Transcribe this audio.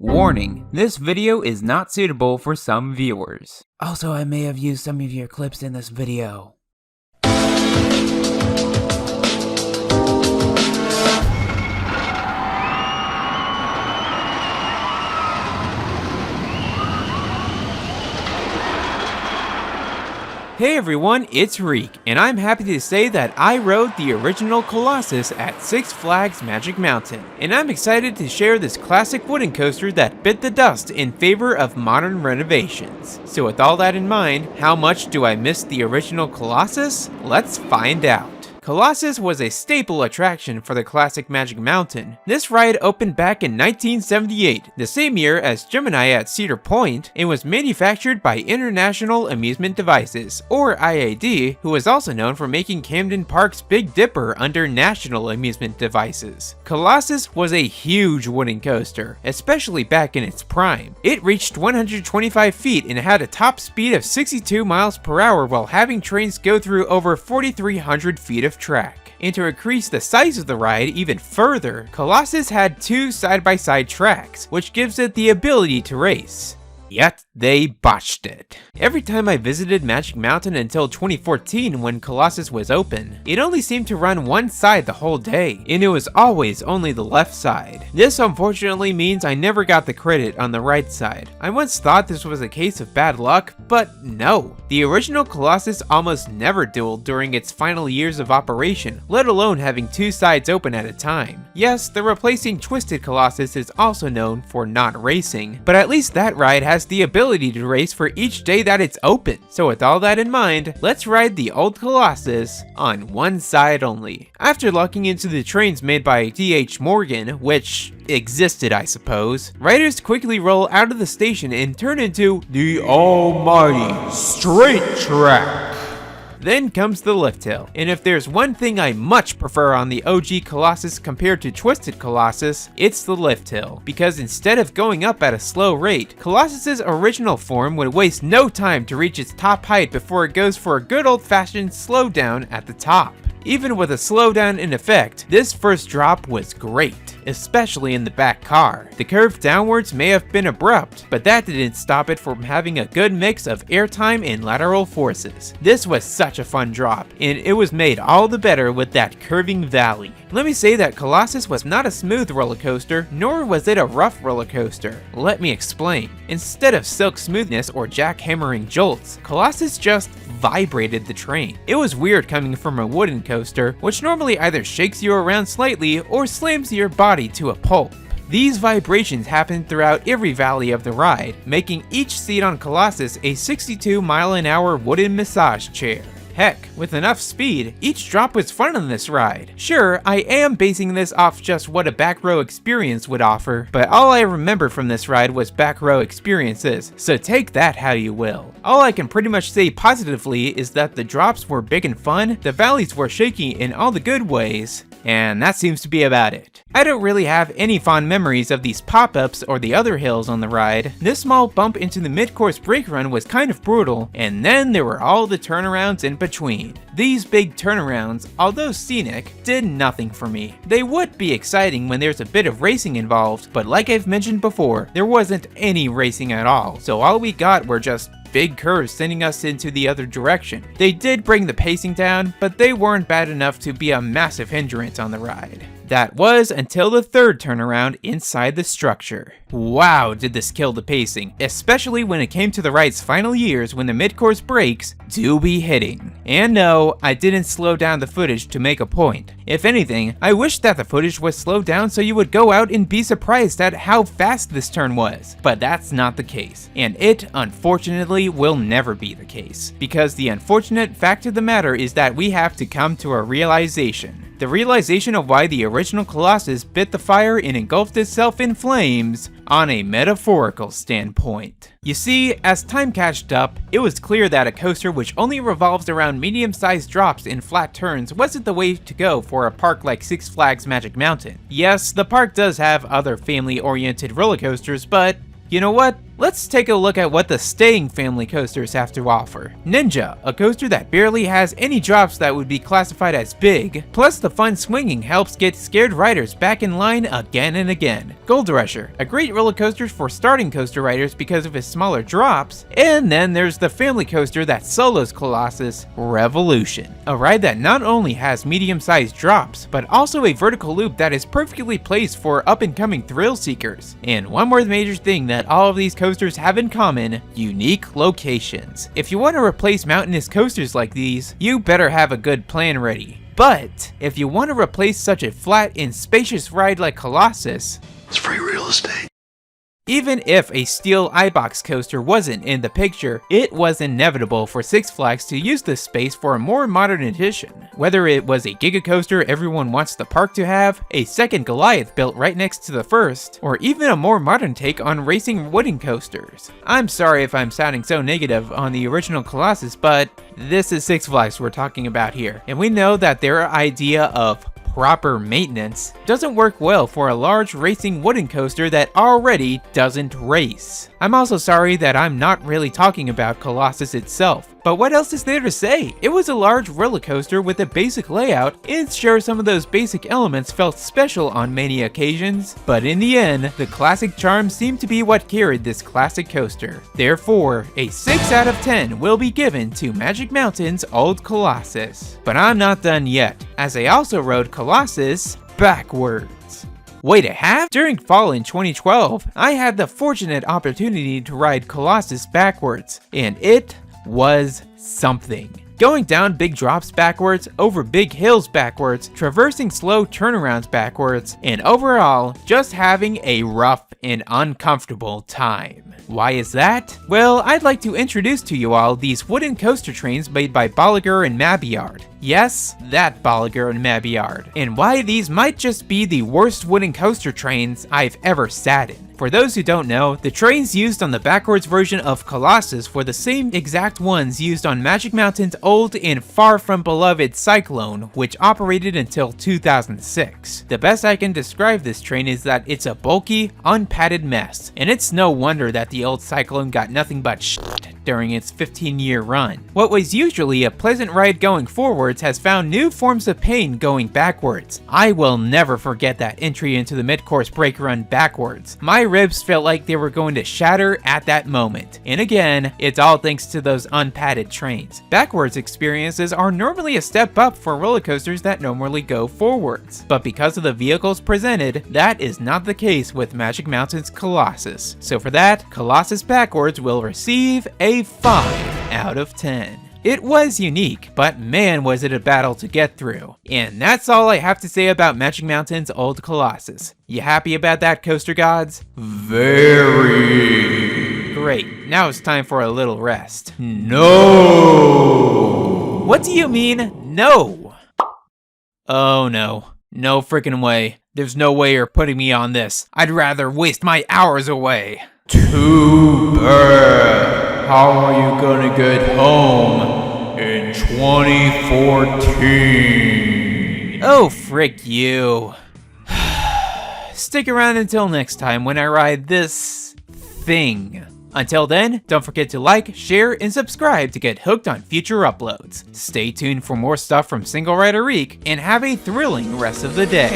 Warning, this video is not suitable for some viewers. Also, I may have used some of your clips in this video. Hey everyone, it's Reek, and I'm happy to say that I rode the original Colossus at Six Flags Magic Mountain, and I'm excited to share this classic wooden coaster that bit the dust in favor of modern renovations. So with all that in mind, how much do I miss the original Colossus? Let's find out. Colossus was a staple attraction for the classic Magic Mountain. This ride opened back in 1978, the same year as Gemini at Cedar Point, and was manufactured by International Amusement Devices, or IAD, who was also known for making Camden Park's Big Dipper under National Amusement Devices. Colossus was a huge wooden coaster, especially back in its prime. It reached 125 feet and had a top speed of 62 miles per hour while having trains go through over 4,300 feet of track. And to increase the size of the ride even further, Colossus had two side-by-side tracks, which gives it the ability to race. Yet, they botched it. Every time I visited Magic Mountain until 2014 when Colossus was open, it only seemed to run one side the whole day, and it was always only the left side. This unfortunately means I never got the credit on the right side. I once thought this was a case of bad luck, but no. The original Colossus almost never dueled during its final years of operation, let alone having two sides open at a time. Yes, the replacing Twisted Colossus is also known for not racing, but at least that ride has the ability to race for each day that it's open. So with all that in mind, let's ride the old Colossus on one side only. After locking into the trains made by D.H. Morgan, which existed I suppose, riders quickly roll out of the station and turn into the almighty straight track. Then comes the lift hill, and if there's one thing I much prefer on the OG Colossus compared to Twisted Colossus, it's the lift hill, because instead of going up at a slow rate, Colossus's original form would waste no time to reach its top height before it goes for a good old-fashioned slowdown at the top. Even with a slowdown in effect, this first drop was great, especially in the back car. The curve downwards may have been abrupt, but that didn't stop it from having a good mix of airtime and lateral forces. This was such a fun drop, and it was made all the better with that curving valley. Let me say that Colossus was not a smooth roller coaster, nor was it a rough roller coaster. Let me explain. Instead of silk smoothness or jackhammering jolts, Colossus just vibrated the train. It was weird coming from a wooden coaster, which normally either shakes you around slightly or slams your body to a pulp. These vibrations happened throughout every valley of the ride, making each seat on Colossus a 62-mile-an-hour wooden massage chair. Heck, with enough speed, each drop was fun on this ride. Sure, I am basing this off just what a back row experience would offer, but all I remember from this ride was back row experiences, so take that how you will. All I can pretty much say positively is that the drops were big and fun, the valleys were shaky in all the good ways, and that seems to be about it. I don't really have any fond memories of these pop-ups or the other hills on the ride. This small bump into the mid-course brake run was kind of brutal, and then there were all the turnarounds in between. These big turnarounds, although scenic, did nothing for me. They would be exciting when there's a bit of racing involved, but like I've mentioned before, there wasn't any racing at all, so all we got were just big curves sending us into the other direction. They did bring the pacing down, but they weren't bad enough to be a massive hindrance on the ride. That was until the third turnaround inside the structure. Wow, did this kill the pacing, especially when it came to the ride's final years when the mid-course brakes do be hitting. And no, I didn't slow down the footage to make a point. If anything, I wish that the footage was slowed down so you would go out and be surprised at how fast this turn was. But that's not the case, and it, unfortunately, will never be the case. Because the unfortunate fact of the matter is that we have to come to a realization. The realization of why the original Colossus bit the fire and engulfed itself in flames on a metaphorical standpoint. You see, as time catched up, it was clear that a coaster which only revolves around medium-sized drops and flat turns wasn't the way to go for a park like Six Flags Magic Mountain. Yes, the park does have other family-oriented roller coasters, but you know what? Let's take a look at what the staying family coasters have to offer. Ninja, a coaster that barely has any drops that would be classified as big, plus the fun swinging helps get scared riders back in line again and again. Gold Rusher, a great roller coaster for starting coaster riders because of its smaller drops. And then there's the family coaster that solos Colossus, Revolution, a ride that not only has medium-sized drops, but also a vertical loop that is perfectly placed for up-and-coming thrill seekers. And one more major thing that all of these coasters have in common: unique locations. If you want to replace mountainous coasters like these, you better have a good plan ready. But if you want to replace such a flat and spacious ride like Colossus, it's free real estate. Even if a steel iBox coaster wasn't in the picture, it was inevitable for Six Flags to use this space for a more modern edition. Whether it was a Giga coaster everyone wants the park to have, a second Goliath built right next to the first, or even a more modern take on racing wooden coasters. I'm sorry if I'm sounding so negative on the original Colossus, but this is Six Flags we're talking about here, and we know that their idea of proper maintenance doesn't work well for a large racing wooden coaster that already doesn't race. I'm also sorry that I'm not really talking about Colossus itself, but what else is there to say? It was a large roller coaster with a basic layout, and sure, some of those basic elements felt special on many occasions, but in the end, the classic charm seemed to be what carried this classic coaster. Therefore, a 6 out of 10 will be given to Magic Mountain's Old Colossus. But I'm not done yet, as I also rode Colossus Backwards. Wait, I have? During fall in 2012, I had the fortunate opportunity to ride Colossus Backwards, and it was something. Going down big drops backwards, over big hills backwards, traversing slow turnarounds backwards, and overall, just having a rough and uncomfortable time. Why is that? Well, I'd like to introduce to you all these wooden coaster trains made by Bolliger and Mabillard. Yes, that Bolliger and Mabillard. And why these might just be the worst wooden coaster trains I've ever sat in. For those who don't know, the trains used on the backwards version of Colossus were the same exact ones used on Magic Mountain's old and far from beloved Cyclone, which operated until 2006. The best I can describe this train is that it's a bulky, unpadded mess, and it's no wonder that the old Cyclone got nothing but shit during its 15-year run. What was usually a pleasant ride going forwards has found new forms of pain going backwards. I will never forget that entry into the mid-course brake run backwards. My ribs felt like they were going to shatter at that moment. And again, it's all thanks to those unpadded trains. Backwards experiences are normally a step up for roller coasters that normally go forwards. But because of the vehicles presented, that is not the case with Magic Mountain's Colossus. So for that, Colossus Backwards will receive a 5 out of 10. It was unique, but man was it a battle to get through. And that's all I have to say about Magic Mountain's Old Colossus. You happy about that, coaster gods? Very. Great, now it's time for a little rest. No! What do you mean, no? Oh no. No freaking way. There's no way you're putting me on this. I'd rather waste my hours away. Too bad. How are you gonna get home in 2014? Oh, frick you. Stick around until next time when I ride this thing. Until then, don't forget to like, share, and subscribe to get hooked on future uploads. Stay tuned for more stuff from Single Rider Week, and have a thrilling rest of the day.